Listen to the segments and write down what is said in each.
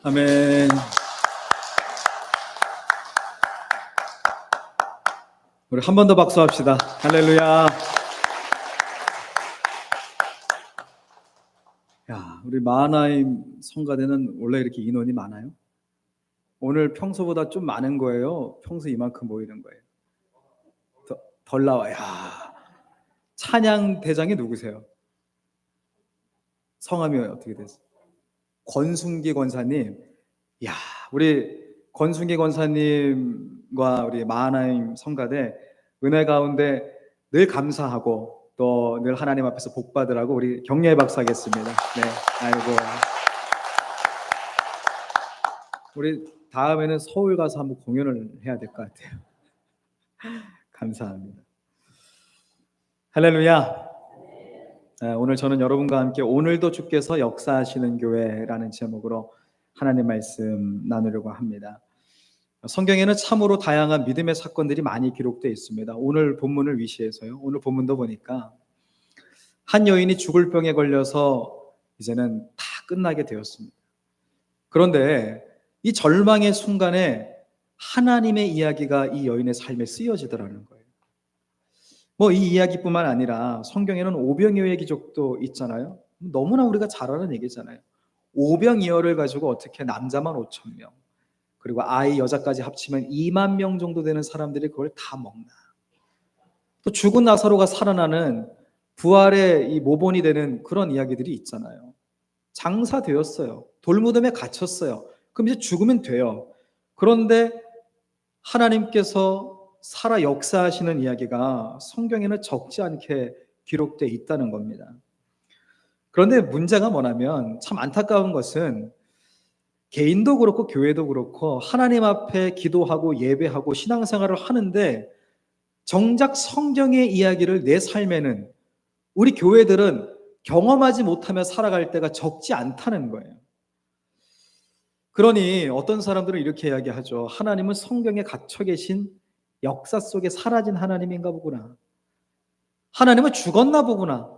아멘. 우리 한 번 더 박수합시다. 할렐루야. 야, 우리 마하나임 성가대는 원래 이렇게 인원이 많아요? 오늘 평소보다 좀 많은 거예요? 평소 이만큼 모이는 거예요? 덜 나와요. 야, 찬양 대장이 누구세요? 성함이 어떻게 되세요? 권순기 권사님. 야, 우리 권순기 권사님과 우리 마하나임 성가대 은혜 가운데 늘 감사하고 또 늘 하나님 앞에서 복 받으라고 우리 격려의 박수하겠습니다. 네, 아이고. 우리 다음에는 서울 가서 한번 공연을 해야 될 것 같아요. 감사합니다. 할렐루야. 오늘 저는 여러분과 함께 오늘도 주께서 역사하시는 교회라는 제목으로 하나님 말씀 나누려고 합니다. 성경에는 참으로 다양한 믿음의 사건들이 많이 기록되어 있습니다. 오늘 본문을 위시해서요. 오늘 본문도 보니까 한 여인이 죽을 병에 걸려서 이제는 다 끝나게 되었습니다. 그런데 이 절망의 순간에 하나님의 이야기가 이 여인의 삶에 쓰여지더라는 거예요. 이 이야기뿐만 아니라 성경에는 오병이어의 기적도 있잖아요. 너무나 우리가 잘 아는 얘기잖아요. 오병이어를 가지고 어떻게 남자만 5,000명 그리고 아이 여자까지 합치면 2만 명 정도 되는 사람들이 그걸 다 먹나. 또 죽은 나사로가 살아나는 부활의 이 모본이 되는 그런 이야기들이 있잖아요. 장사되었어요. 돌무덤에 갇혔어요. 그럼 이제 죽으면 돼요. 그런데 하나님께서 살아 역사하시는 이야기가 성경에는 적지 않게 기록되어 있다는 겁니다. 그런데 문제가 뭐냐면 참 안타까운 것은 개인도 그렇고 교회도 그렇고 하나님 앞에 기도하고 예배하고 신앙생활을 하는데 정작 성경의 이야기를 내 삶에는 우리 교회들은 경험하지 못하며 살아갈 때가 적지 않다는 거예요. 그러니 어떤 사람들은 이렇게 이야기하죠. 하나님은 성경에 갇혀 계신 역사 속에 사라진 하나님인가 보구나. 하나님은 죽었나 보구나.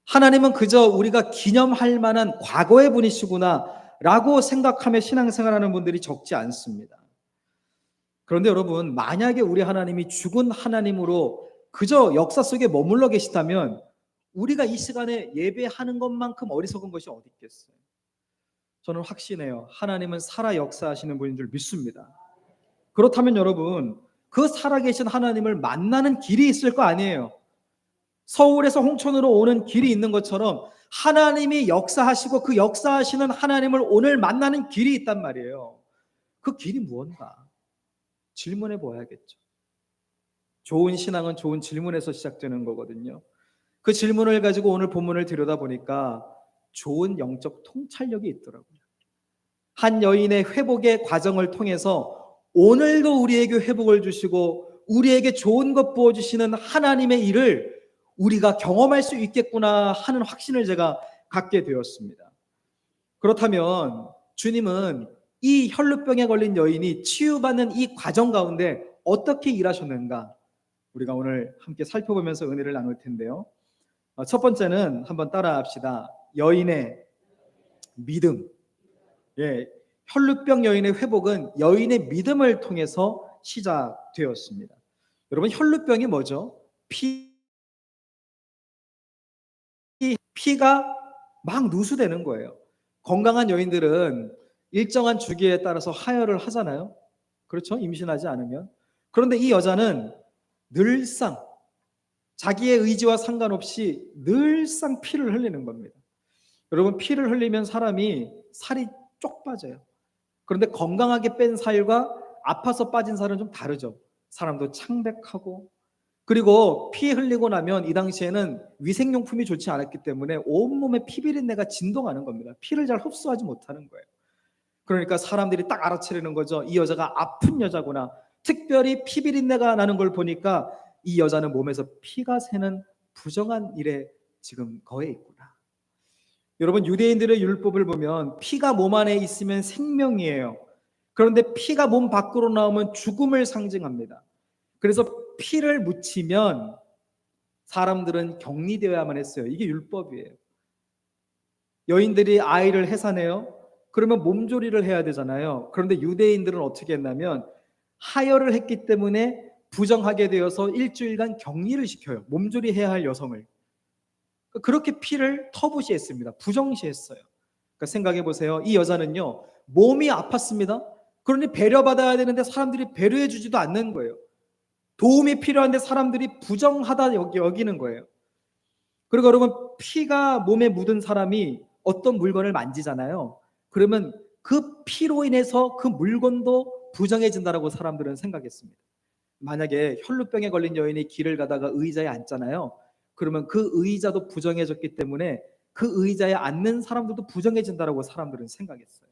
하나님은 그저 우리가 기념할 만한 과거의 분이시구나 라고 생각하며 신앙생활하는 분들이 적지 않습니다. 그런데 여러분, 만약에 우리 하나님이 죽은 하나님으로 그저 역사 속에 머물러 계시다면 우리가 이 시간에 예배하는 것만큼 어리석은 것이 어디 있겠어요? 저는 확신해요. 하나님은 살아 역사하시는 분인 줄 믿습니다. 그렇다면 여러분, 그 살아계신 하나님을 만나는 길이 있을 거 아니에요. 서울에서 홍천으로 오는 길이 있는 것처럼 하나님이 역사하시고 그 역사하시는 하나님을 오늘 만나는 길이 있단 말이에요. 그 길이 무언가 질문해 보아야겠죠. 좋은 신앙은 좋은 질문에서 시작되는 거거든요. 그 질문을 가지고 오늘 본문을 들여다보니까 좋은 영적 통찰력이 있더라고요. 한 여인의 회복의 과정을 통해서 오늘도 우리에게 회복을 주시고 우리에게 좋은 것 부어주시는 하나님의 일을 우리가 경험할 수 있겠구나 하는 확신을 제가 갖게 되었습니다. 그렇다면 주님은 이 혈루병에 걸린 여인이 치유받는 이 과정 가운데 어떻게 일하셨는가? 우리가 오늘 함께 살펴보면서 은혜를 나눌 텐데요. 첫 번째는 한번 따라합시다. 여인의 믿음. 예, 혈루병 여인의 회복은 여인의 믿음을 통해서 시작되었습니다. 여러분, 혈루병이 뭐죠? 피가 막 누수되는 거예요. 건강한 여인들은 일정한 주기에 따라서 하혈을 하잖아요. 그렇죠? 임신하지 않으면. 그런데 이 여자는 늘상 자기의 의지와 상관없이 늘상 피를 흘리는 겁니다. 여러분, 피를 흘리면 사람이 살이 쪽 빠져요. 그런데 건강하게 뺀 살과 아파서 빠진 살은 좀 다르죠. 사람도 창백하고, 그리고 피 흘리고 나면 이 당시에는 위생용품이 좋지 않았기 때문에 온몸에 피비린내가 진동하는 겁니다. 피를 잘 흡수하지 못하는 거예요. 그러니까 사람들이 딱 알아차리는 거죠. 이 여자가 아픈 여자구나. 특별히 피비린내가 나는 걸 보니까 이 여자는 몸에서 피가 새는 부정한 일에 지금 거해 있구나. 여러분, 유대인들의 율법을 보면 피가 몸 안에 있으면 생명이에요. 그런데 피가 몸 밖으로 나오면 죽음을 상징합니다. 그래서 피를 묻히면 사람들은 격리되어야만 했어요. 이게 율법이에요. 여인들이 아이를 해산해요. 그러면 몸조리를 해야 되잖아요. 그런데 유대인들은 어떻게 했냐면 하혈을 했기 때문에 부정하게 되어서 일주일간 격리를 시켜요. 몸조리 해야 할 여성을. 그렇게 피를 터부시했습니다. 부정시했어요. 그러니까 생각해 보세요. 이 여자는요, 몸이 아팠습니다. 그러니 배려받아야 되는데 사람들이 배려해 주지도 않는 거예요. 도움이 필요한데 사람들이 부정하다 여기는 거예요. 그리고 여러분, 피가 몸에 묻은 사람이 어떤 물건을 만지잖아요. 그러면 그 피로 인해서 그 물건도 부정해진다라고 사람들은 생각했습니다. 만약에 혈루병에 걸린 여인이 길을 가다가 의자에 앉잖아요. 그러면 그 의자도 부정해졌기 때문에 그 의자에 앉는 사람들도 부정해진다라고 사람들은 생각했어요.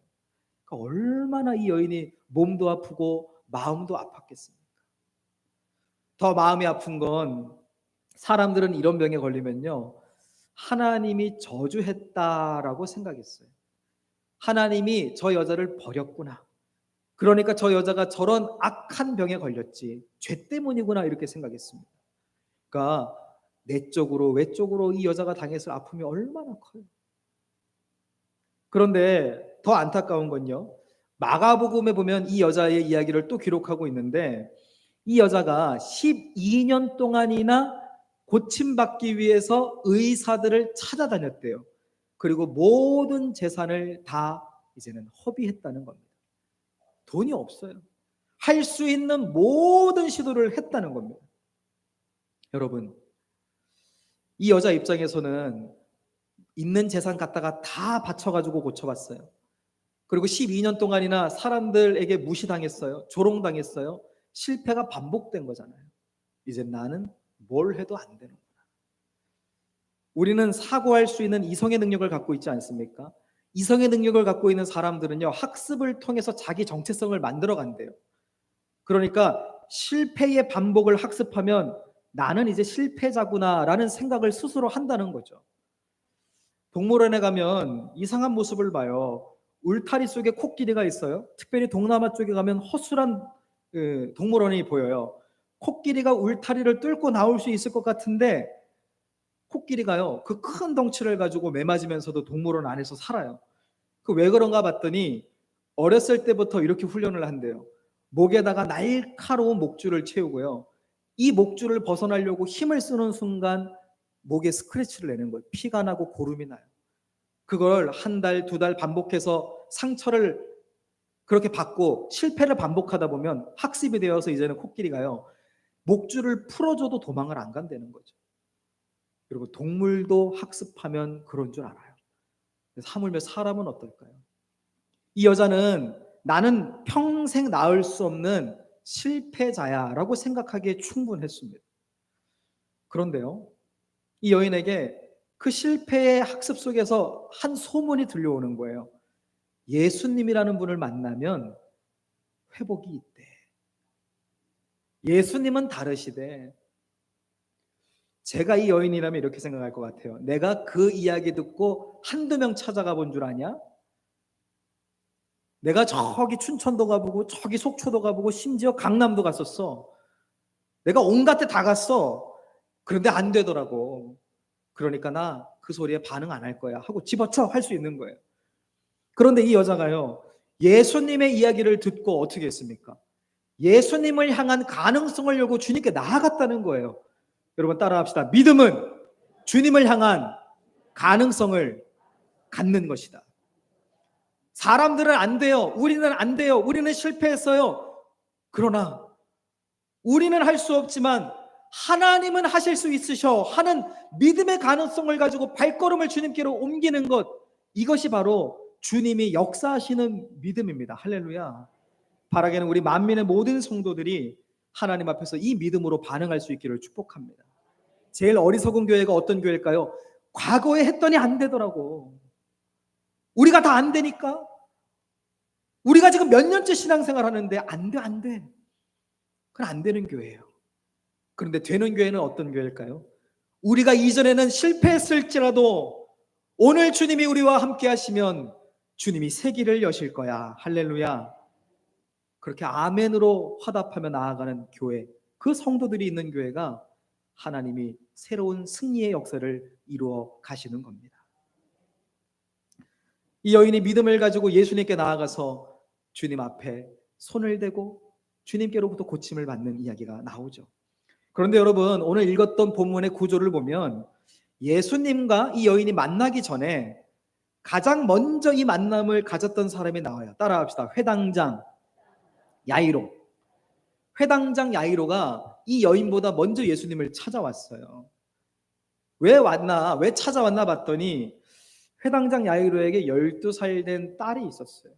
그러니까 얼마나 이 여인이 몸도 아프고 마음도 아팠겠습니까? 더 마음이 아픈 건 사람들은 이런 병에 걸리면요, 하나님이 저주했다라고 생각했어요. 하나님이 저 여자를 버렸구나. 그러니까 저 여자가 저런 악한 병에 걸렸지, 죄 때문이구나, 이렇게 생각했습니다. 그러니까 내적으로 외적으로 이 여자가 당했을 아픔이 얼마나 커요. 그런데 더 안타까운 건요, 마가복음에 보면 이 여자의 이야기를 또 기록하고 있는데, 이 여자가 12년 동안이나 고침받기 위해서 의사들을 찾아다녔대요. 그리고 모든 재산을 다 이제는 허비했다는 겁니다. 돈이 없어요. 할 수 있는 모든 시도를 했다는 겁니다. 여러분, 이 여자 입장에서는 있는 재산 갖다가 다 바쳐가지고 고쳐봤어요. 그리고 12년 동안이나 사람들에게 무시당했어요. 조롱당했어요. 실패가 반복된 거잖아요. 이제 나는 뭘 해도 안 되는구나. 우리는 사고할 수 있는 이성의 능력을 갖고 있지 않습니까? 이성의 능력을 갖고 있는 사람들은요, 학습을 통해서 자기 정체성을 만들어 간대요. 그러니까 실패의 반복을 학습하면 나는 이제 실패자구나라는 생각을 스스로 한다는 거죠. 동물원에 가면 이상한 모습을 봐요. 울타리 속에 코끼리가 있어요. 특별히 동남아 쪽에 가면 허술한 동물원이 보여요. 코끼리가 울타리를 뚫고 나올 수 있을 것 같은데 코끼리가요, 그 큰 덩치를 가지고 매맞으면서도 동물원 안에서 살아요. 그 왜 그런가 봤더니 어렸을 때부터 이렇게 훈련을 한대요. 목에다가 날카로운 목줄을 채우고요, 이 목줄을 벗어나려고 힘을 쓰는 순간 목에 스크래치를 내는 거예요. 피가 나고 고름이 나요. 그걸 한 달, 두 달 반복해서 상처를 그렇게 받고 실패를 반복하다 보면 학습이 되어서 이제는 코끼리가요, 목줄을 풀어줘도 도망을 안 간다는 거죠. 그리고 동물도 학습하면 그런 줄 알아요. 하물며 사람은 어떨까요? 이 여자는 나는 평생 나을 수 없는 실패자야 라고 생각하기에 충분했습니다. 그런데요, 이 여인에게 그 실패의 학습 속에서 한 소문이 들려오는 거예요. 예수님이라는 분을 만나면 회복이 있대. 예수님은 다르시대. 제가 이 여인이라면 이렇게 생각할 것 같아요. 내가 그 이야기 듣고 한두 명 찾아가 본 줄 아냐? 내가 저기 춘천도 가보고 저기 속초도 가보고 심지어 강남도 갔었어. 내가 온갖 데 다 갔어. 그런데 안 되더라고. 그러니까 나 그 소리에 반응 안 할 거야 하고 집어쳐 할 수 있는 거예요. 그런데 이 여자가요, 예수님의 이야기를 듣고 어떻게 했습니까? 예수님을 향한 가능성을 열고 주님께 나아갔다는 거예요. 여러분 따라합시다. 믿음은 주님을 향한 가능성을 갖는 것이다. 사람들은 안 돼요. 우리는 안 돼요. 우리는 실패했어요. 그러나 우리는 할 수 없지만 하나님은 하실 수 있으셔 하는 믿음의 가능성을 가지고 발걸음을 주님께로 옮기는 것, 이것이 바로 주님이 역사하시는 믿음입니다. 할렐루야. 바라기는 우리 만민의 모든 성도들이 하나님 앞에서 이 믿음으로 반응할 수 있기를 축복합니다. 제일 어리석은 교회가 어떤 교회일까요? 과거에 했더니 안 되더라고. 우리가 다 안 되니까. 우리가 지금 몇 년째 신앙생활 하는데 안 돼, 안 돼. 그건 안 되는 교회예요. 그런데 되는 교회는 어떤 교회일까요? 우리가 이전에는 실패했을지라도 오늘 주님이 우리와 함께 하시면 주님이 새 길을 여실 거야. 할렐루야. 그렇게 아멘으로 화답하며 나아가는 교회, 그 성도들이 있는 교회가 하나님이 새로운 승리의 역사를 이루어 가시는 겁니다. 이 여인이 믿음을 가지고 예수님께 나아가서 주님 앞에 손을 대고 주님께로부터 고침을 받는 이야기가 나오죠. 그런데 여러분, 오늘 읽었던 본문의 구조를 보면 예수님과 이 여인이 만나기 전에 가장 먼저 이 만남을 가졌던 사람이 나와요. 따라합시다. 회당장 야이로. 회당장 야이로가 이 여인보다 먼저 예수님을 찾아왔어요. 왜 왔나? 왜 찾아왔나 봤더니 회당장 야이로에게 12살 된 딸이 있었어요.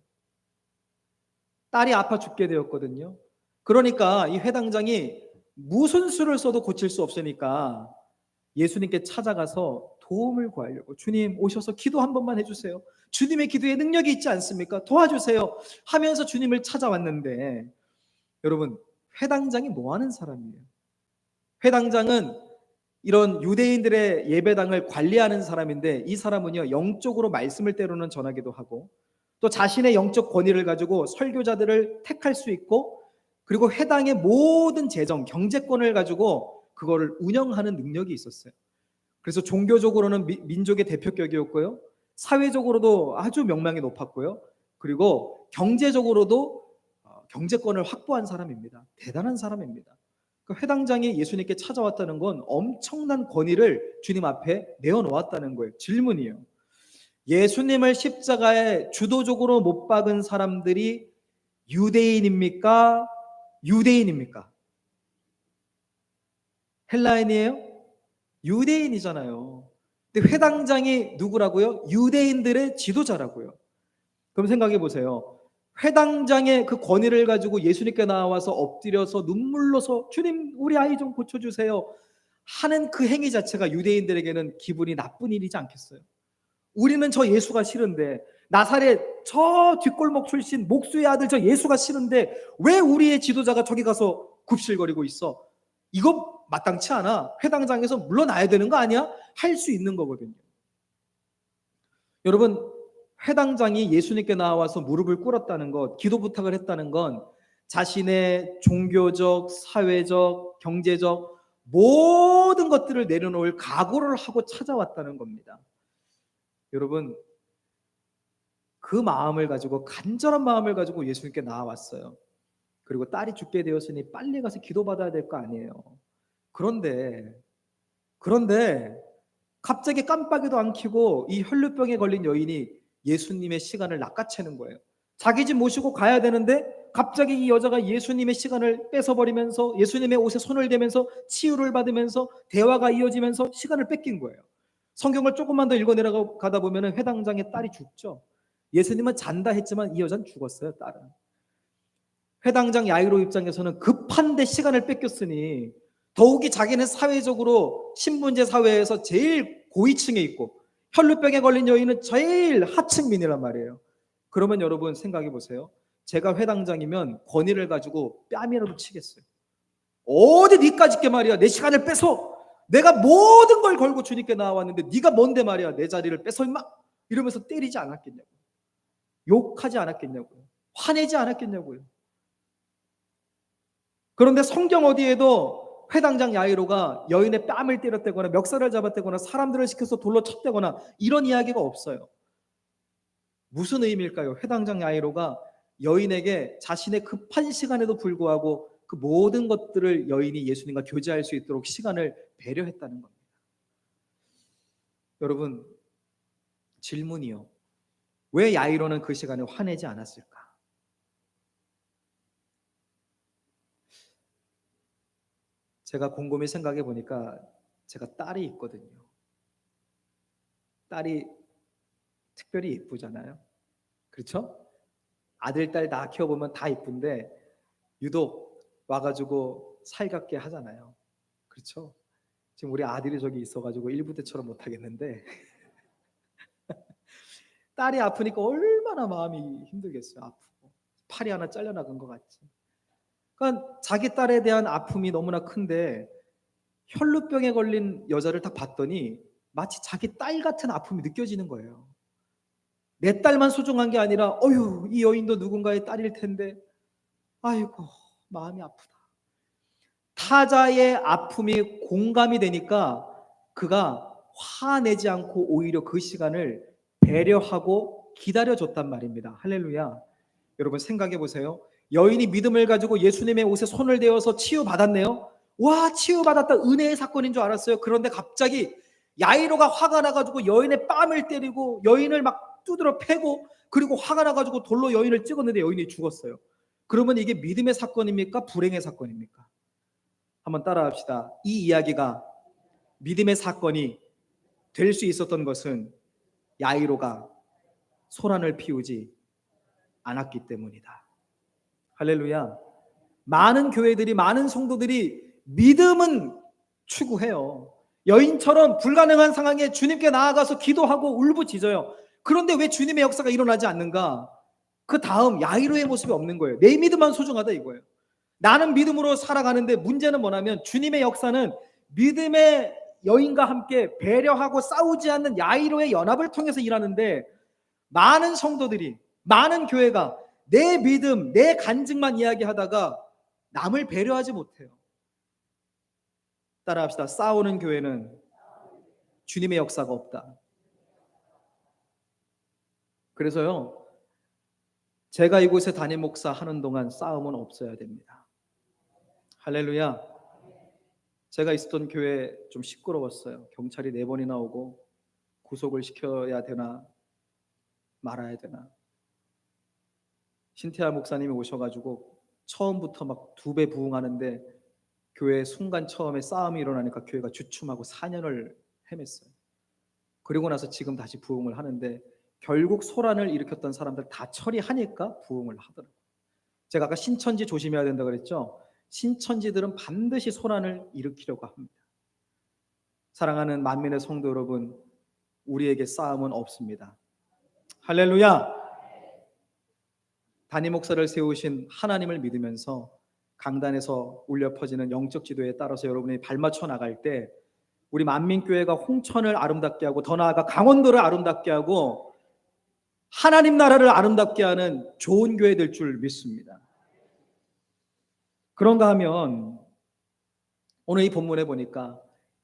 딸이 아파 죽게 되었거든요. 그러니까 이 회당장이 무슨 수를 써도 고칠 수 없으니까 예수님께 찾아가서 도움을 구하려고, 주님 오셔서 기도 한 번만 해주세요. 주님의 기도에 능력이 있지 않습니까? 도와주세요 하면서 주님을 찾아왔는데, 여러분, 회당장이 뭐 하는 사람이에요? 회당장은 이런 유대인들의 예배당을 관리하는 사람인데, 이 사람은요 영적으로 말씀을 때로는 전하기도 하고 또 자신의 영적 권위를 가지고 설교자들을 택할 수 있고, 그리고 회당의 모든 재정, 경제권을 가지고 그거를 운영하는 능력이 있었어요. 그래서 종교적으로는 민족의 대표격이었고요, 사회적으로도 아주 명망이 높았고요, 그리고 경제적으로도 경제권을 확보한 사람입니다. 대단한 사람입니다. 그 회당장이 예수님께 찾아왔다는 건 엄청난 권위를 주님 앞에 내어놓았다는 거예요. 질문이에요. 예수님을 십자가에 주도적으로 못 박은 사람들이 유대인입니까? 유대인입니까? 헬라인이에요? 유대인이잖아요. 근데 회당장이 누구라고요? 유대인들의 지도자라고요. 그럼 생각해 보세요. 회당장의 그 권위를 가지고 예수님께 나와서 엎드려서 눈물로서 주님 우리 아이 좀 고쳐주세요 하는 그 행위 자체가 유대인들에게는 기분이 나쁜 일이지 않겠어요? 우리는 저 예수가 싫은데, 나사렛 저 뒷골목 출신 목수의 아들 저 예수가 싫은데 왜 우리의 지도자가 저기 가서 굽실거리고 있어? 이거 마땅치 않아. 회당장에서 물러나야 되는 거 아니야? 할 수 있는 거거든요. 여러분, 회당장이 예수님께 나와서 무릎을 꿇었다는 것, 기도 부탁을 했다는 건 자신의 종교적, 사회적, 경제적 모든 것들을 내려놓을 각오를 하고 찾아왔다는 겁니다. 여러분, 그 마음을 가지고, 간절한 마음을 가지고 예수님께 나와왔어요. 그리고 딸이 죽게 되었으니 빨리 가서 기도받아야 될 거 아니에요. 그런데 갑자기 깜빡이도 안 켜고 이 혈루병에 걸린 여인이 예수님의 시간을 낚아채는 거예요. 자기 집 모시고 가야 되는데 갑자기 이 여자가 예수님의 시간을 뺏어버리면서 예수님의 옷에 손을 대면서 치유를 받으면서 대화가 이어지면서 시간을 뺏긴 거예요. 성경을 조금만 더 읽어 내려가다 보면 회당장의 딸이 죽죠. 예수님은 잔다 했지만 이 여자는 죽었어요. 딸은. 회당장 야이로 입장에서는 급한데 시간을 뺏겼으니, 더욱이 자기는 사회적으로 신분제 사회에서 제일 고위층에 있고 혈루병에 걸린 여인은 제일 하층민이란 말이에요. 그러면 여러분 생각해 보세요. 제가 회당장이면 권위를 가지고 뺨이라도 치겠어요. 어디 니까짓 게 말이야, 내 시간을 뺏어. 내가 모든 걸 걸고 주님께 나왔는데 네가 뭔데 말이야, 내 자리를 뺏어 임마, 이러면서 때리지 않았겠냐고요. 욕하지 않았겠냐고요. 화내지 않았겠냐고요. 그런데 성경 어디에도 회당장 야이로가 여인의 뺨을 때렸다거나 멱살을 잡았다거나 사람들을 시켜서 돌로 쳤다거나 이런 이야기가 없어요. 무슨 의미일까요? 회당장 야이로가 여인에게 자신의 급한 시간에도 불구하고 그 모든 것들을 여인이 예수님과 교제할 수 있도록 시간을 배려했다는 겁니다. 여러분, 질문이요. 왜 야이로는 그 시간에 화내지 않았을까? 제가 곰곰이 생각해 보니까 제가 딸이 있거든요. 딸이 특별히 예쁘잖아요. 그렇죠? 아들, 딸 다 키워보면 다 예쁜데 유독 와가지고 살갑게 하잖아요. 그렇죠? 지금 우리 아들이 저기 있어가지고 1부대처럼 못하겠는데 딸이 아프니까 얼마나 마음이 힘들겠어요. 아프고 팔이 하나 잘려나간 것 같지. 그러니까 자기 딸에 대한 아픔이 너무나 큰데 혈루병에 걸린 여자를 딱 봤더니 마치 자기 딸 같은 아픔이 느껴지는 거예요. 내 딸만 소중한 게 아니라 어휴, 이 여인도 누군가의 딸일 텐데 아이고 마음이 아프다. 타자의 아픔이 공감이 되니까 그가 화내지 않고 오히려 그 시간을 배려하고 기다려줬단 말입니다. 할렐루야. 여러분 생각해 보세요. 여인이 믿음을 가지고 예수님의 옷에 손을 대어서 치유받았네요. 와, 치유받았다, 은혜의 사건인 줄 알았어요. 그런데 갑자기 야이로가 화가 나가지고 여인의 뺨을 때리고 여인을 막 두드려 패고, 그리고 화가 나가지고 돌로 여인을 찍었는데 여인이 죽었어요. 그러면 이게 믿음의 사건입니까? 불행의 사건입니까? 한번 따라합시다. 이 이야기가 믿음의 사건이 될 수 있었던 것은 야이로가 소란을 피우지 않았기 때문이다. 할렐루야. 많은 교회들이, 많은 성도들이 믿음은 추구해요. 여인처럼 불가능한 상황에 주님께 나아가서 기도하고 울부짖어요. 그런데 왜 주님의 역사가 일어나지 않는가? 그 다음 야이로의 모습이 없는 거예요. 내 믿음만 소중하다 이거예요. 나는 믿음으로 살아가는데 문제는 뭐냐면 주님의 역사는 믿음의 여인과 함께 배려하고 싸우지 않는 야이로의 연합을 통해서 일하는데, 많은 성도들이, 많은 교회가 내 믿음, 내 간증만 이야기하다가 남을 배려하지 못해요. 따라합시다. 싸우는 교회는 주님의 역사가 없다. 그래서요, 제가 이곳에 담임 목사 하는 동안 싸움은 없어야 됩니다. 할렐루야. 제가 있었던 교회 좀 시끄러웠어요. 경찰이 4번이나 오고 구속을 시켜야 되나 말아야 되나. 신태하 목사님이 오셔가지고 처음부터 막 2배 부흥하는데, 교회 순간 처음에 싸움이 일어나니까 교회가 주춤하고 4년을 헤맸어요. 그리고 나서 지금 다시 부흥을 하는데, 결국 소란을 일으켰던 사람들 다 처리하니까 부흥을 하더라고요. 제가 아까 신천지 조심해야 된다고 그랬죠. 신천지들은 반드시 소란을 일으키려고 합니다. 사랑하는 만민의 성도 여러분, 우리에게 싸움은 없습니다. 할렐루야. 담임 목사를 세우신 하나님을 믿으면서 강단에서 울려 퍼지는 영적 지도에 따라서 여러분이 발맞춰 나갈 때 우리 만민교회가 홍천을 아름답게 하고, 더 나아가 강원도를 아름답게 하고 하나님 나라를 아름답게 하는 좋은 교회 될 줄 믿습니다. 그런가 하면 오늘 이 본문에 보니까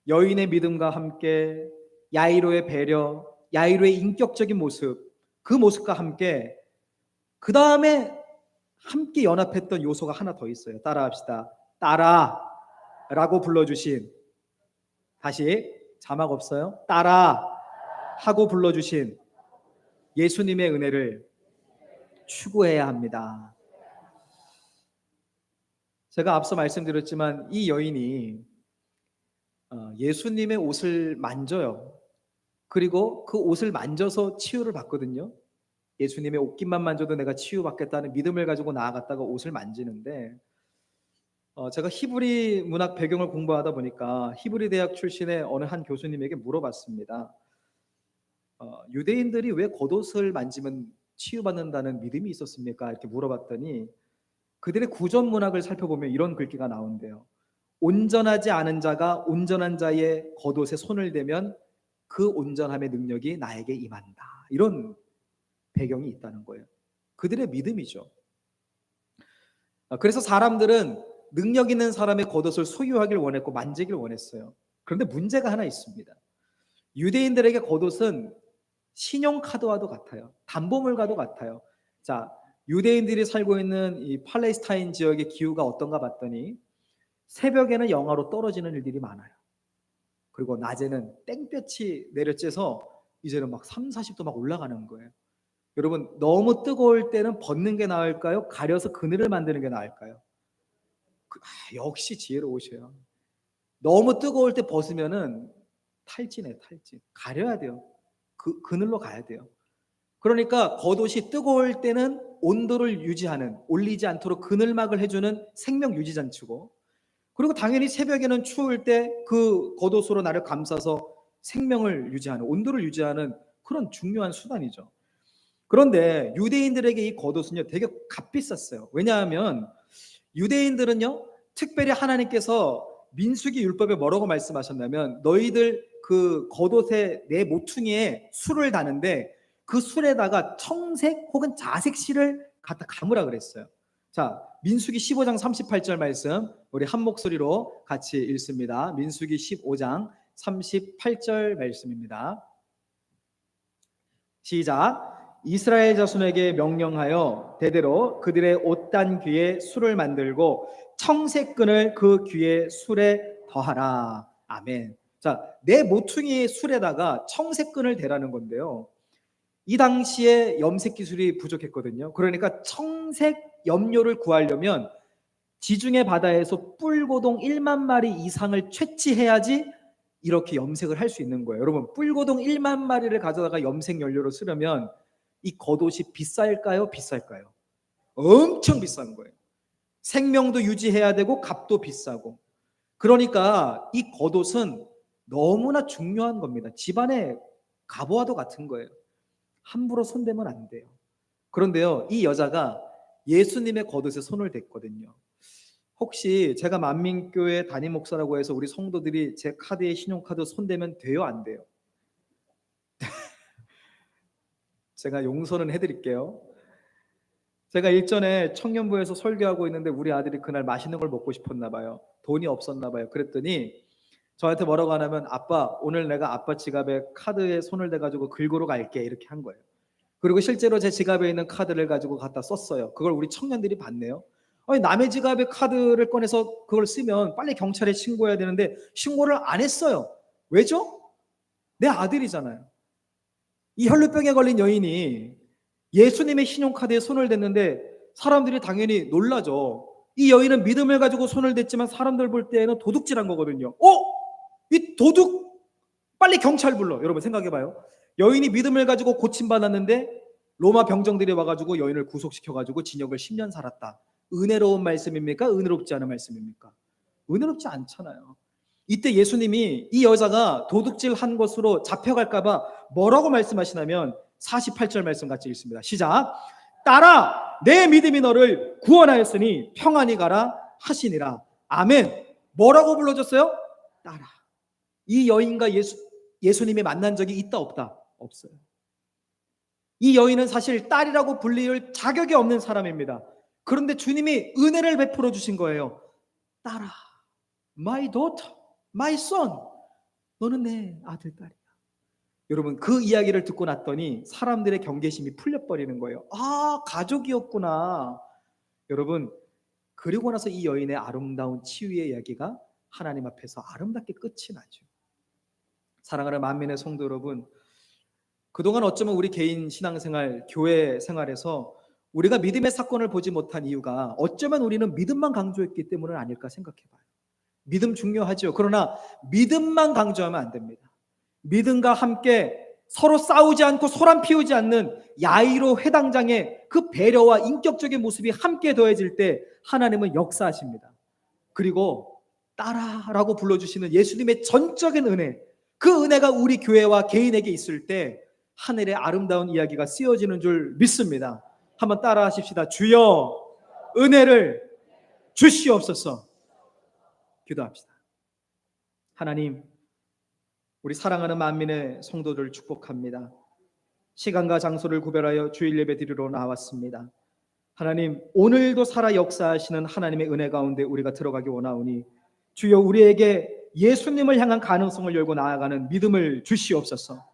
여인의 믿음과 함께 야이로의 배려, 야이로의 인격적인 모습, 그 모습과 함께 그 다음에 함께 연합했던 요소가 하나 더 있어요. 따라합시다. 따라 라고 불러주신, 다시 자막 없어요? 따라 하고 불러주신 예수님의 은혜를 추구해야 합니다. 제가 앞서 말씀드렸지만 이 여인이 예수님의 옷을 만져요. 그리고 그 옷을 만져서 치유를 받거든요. 예수님의 옷깃만 만져도 내가 치유받겠다는 믿음을 가지고 나아갔다가 옷을 만지는데, 제가 히브리 문학 배경을 공부하다 보니까 히브리 대학 출신의 어느 한 교수님에게 물어봤습니다. 유대인들이 왜 겉옷을 만지면 치유받는다는 믿음이 있었습니까? 이렇게 물어봤더니 그들의 구전 문학을 살펴보면 이런 글귀가 나온대요. 온전하지 않은 자가 온전한 자의 겉옷에 손을 대면 그 온전함의 능력이 나에게 임한다. 이런 배경이 있다는 거예요. 그들의 믿음이죠. 그래서 사람들은 능력 있는 사람의 겉옷을 소유하길 원했고 만지길 원했어요. 그런데 문제가 하나 있습니다. 유대인들에게 겉옷은 신용카드와도 같아요. 담보물과도 같아요. 자, 유대인들이 살고 있는 이 팔레스타인 지역의 기후가 어떤가 봤더니 새벽에는 영하로 떨어지는 일들이 많아요. 그리고 낮에는 땡볕이 내려쬐서 이제는 막 3, 40도 막 올라가는 거예요. 여러분, 너무 뜨거울 때는 벗는 게 나을까요? 가려서 그늘을 만드는 게 나을까요? 역시 지혜로우셔요. 너무 뜨거울 때 벗으면은 탈진해, 탈진. 가려야 돼요. 그늘로 가야 돼요. 그러니까 겉옷이 뜨거울 때는 온도를 유지하는, 올리지 않도록 그늘막을 해주는 생명 유지 장치고, 그리고 당연히 새벽에는 추울 때 그 겉옷으로 나를 감싸서 생명을 유지하는, 온도를 유지하는 그런 중요한 수단이죠. 그런데 유대인들에게 이 겉옷은요 되게 값비쌌어요. 왜냐하면 유대인들은요 특별히 하나님께서 민수기 율법에 뭐라고 말씀하셨냐면, 너희들 그 겉옷에 내 모퉁이에 술을 다는데 그 술에다가 청색 혹은 자색 실을 갖다 감으라 그랬어요. 자, 민수기 15장 38절 말씀 우리 한 목소리로 같이 읽습니다. 민수기 15장 38절 말씀입니다. 시작. 이스라엘 자손에게 명령하여 대대로 그들의 옷단 귀에 술을 만들고 청색끈을 그 귀에 술에 더하라. 아멘. 자, 내 모퉁이의 술에다가 청색끈을 대라는 건데요. 이 당시에 염색 기술이 부족했거든요. 그러니까 청색 염료를 구하려면 지중해 바다에서 뿔고동 1만 마리 이상을 채취해야지 이렇게 염색을 할 수 있는 거예요. 여러분, 뿔고동 1만 마리를 가져다가 염색 연료로 쓰려면 이 겉옷이 비쌀까요? 비쌀까요? 엄청 비싼 거예요. 생명도 유지해야 되고 값도 비싸고. 그러니까 이 겉옷은 너무나 중요한 겁니다. 집안의 갑오와도 같은 거예요. 함부로 손대면 안 돼요. 그런데요, 이 여자가 예수님의 겉옷에 손을 댔거든요. 혹시 제가 만민교회 담임 목사라고 해서 우리 성도들이 제 카드에 신용카드 손대면 돼요? 안 돼요? 제가 용서는 해드릴게요. 제가 일전에 청년부에서 설교하고 있는데 우리 아들이 그날 맛있는 걸 먹고 싶었나 봐요. 돈이 없었나 봐요. 그랬더니 저한테 뭐라고 하냐면, 아빠, 오늘 내가 아빠 지갑에 카드에 손을 대가지고 긁으러 갈게, 이렇게 한 거예요. 그리고 실제로 제 지갑에 있는 카드를 가지고 갖다 썼어요. 그걸 우리 청년들이 봤네요. 아니, 남의 지갑에 카드를 꺼내서 그걸 쓰면 빨리 경찰에 신고해야 되는데 신고를 안 했어요. 왜죠? 내 아들이잖아요. 이 혈루병에 걸린 여인이 예수님의 신용카드에 손을 댔는데 사람들이 당연히 놀라죠. 이 여인은 믿음을 가지고 손을 댔지만 사람들 볼 때는 도둑질한 거거든요. 이 도둑, 빨리 경찰 불러. 여러분 생각해봐요. 여인이 믿음을 가지고 고침받았는데 로마 병정들이 와가지고 여인을 구속시켜가지고 징역을 10년 살았다. 은혜로운 말씀입니까? 은혜롭지 않은 말씀입니까? 은혜롭지 않잖아요. 이때 예수님이 이 여자가 도둑질한 것으로 잡혀갈까봐 뭐라고 말씀하시냐면 48절 말씀 같이 읽습니다. 시작. 따라 내 믿음이 너를 구원하였으니 평안히 가라 하시니라. 아멘. 뭐라고 불러줬어요? 따라. 이 여인과 예수님이 만난 적이 있다 없다? 없어요. 이 여인은 사실 딸이라고 불릴 자격이 없는 사람입니다. 그런데 주님이 은혜를 베풀어 주신 거예요. 딸아, my daughter, my son, 너는 내 아들, 딸이야. 여러분, 그 이야기를 듣고 났더니 사람들의 경계심이 풀려버리는 거예요. 아, 가족이었구나. 여러분, 그리고 나서 이 여인의 아름다운 치유의 이야기가 하나님 앞에서 아름답게 끝이 나죠. 사랑하는 만민의 성도 여러분, 그동안 어쩌면 우리 개인 신앙생활, 교회 생활에서 우리가 믿음의 사건을 보지 못한 이유가 어쩌면 우리는 믿음만 강조했기 때문은 아닐까 생각해봐요. 믿음 중요하죠. 그러나 믿음만 강조하면 안 됩니다. 믿음과 함께 서로 싸우지 않고 소란 피우지 않는 야이로 회당장의 그 배려와 인격적인 모습이 함께 더해질 때 하나님은 역사하십니다. 그리고 따라라고 불러주시는 예수님의 전적인 은혜, 그 은혜가 우리 교회와 개인에게 있을 때 하늘의 아름다운 이야기가 쓰여지는 줄 믿습니다. 한번 따라 하십시다. 주여 은혜를 주시옵소서. 기도합시다. 하나님, 우리 사랑하는 만민의 성도들을 축복합니다. 시간과 장소를 구별하여 주일 예배 드리러 나왔습니다. 하나님, 오늘도 살아 역사하시는 하나님의 은혜 가운데 우리가 들어가기 원하오니 주여 우리에게 예수님을 향한 가능성을 열고 나아가는 믿음을 주시옵소서.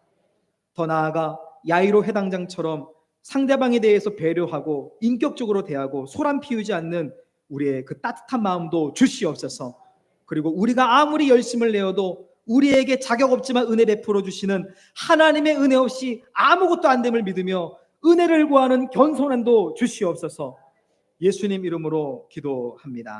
더 나아가 야이로 회당장처럼 상대방에 대해서 배려하고 인격적으로 대하고 소란 피우지 않는 우리의 그 따뜻한 마음도 주시옵소서. 그리고 우리가 아무리 열심을 내어도 우리에게 자격 없지만 은혜 베풀어 주시는 하나님의 은혜 없이 아무것도 안 됨을 믿으며 은혜를 구하는 겸손함도 주시옵소서. 예수님 이름으로 기도합니다.